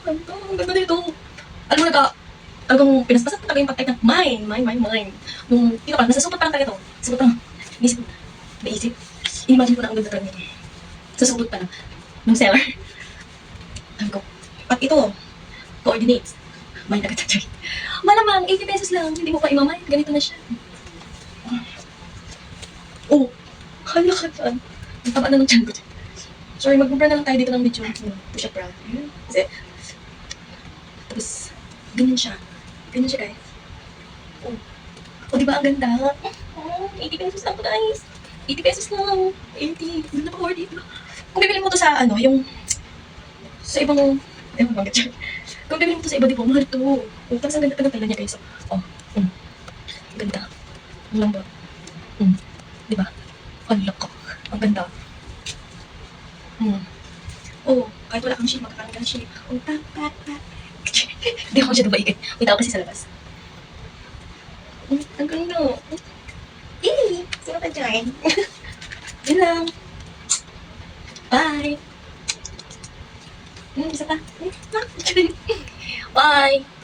Ang ganda nito. Alam mo, talagang pinaspasan ko talaga yung pagkain na mine. Nung, ito pa, nasa supot pa lang talaga to. Supot pa lang. Naisip. Imagine ko na ang ganda talaga nito. Sa supot pa lang. Nung seller. Sabi ko, at ito, coordinates. Mine agad sa trade. Malamang, 80 pesos lang. Hindi mo pa imamay. Ganito na siya. Oh, hala ka dyan. Ang taba na ng tiyan ko dyan. Sorry, mag-bra na lang tayo dito ng medyo push-up bra. Kasi, tapos, ganyan siya. Ganyan siya, guys. Oh, oh, di ba ang ganda? Oh, 80 pesos lang to, guys. 80 pesos lang. 80. Ganda pa worth it. Kung bibili mo to sa, ano, yung, sa ibang, ewan bakit siya. Kung bibili mo to sa iba, di ba, mahal to. Oh, tapos ang ganda pa ng tela niya, guys. Oh, ganda. Ang lambot. Di ba? Hala ka. Ang ganda. Oh, kahit wala kang shape, magkakaroon ka ng shape. Oh, pak. Hindi ako siya dumaigit. May tao kasi sa labas. Ang ganda. Sino ka dyan? Yun lang. Bye. Isa pa. Bye.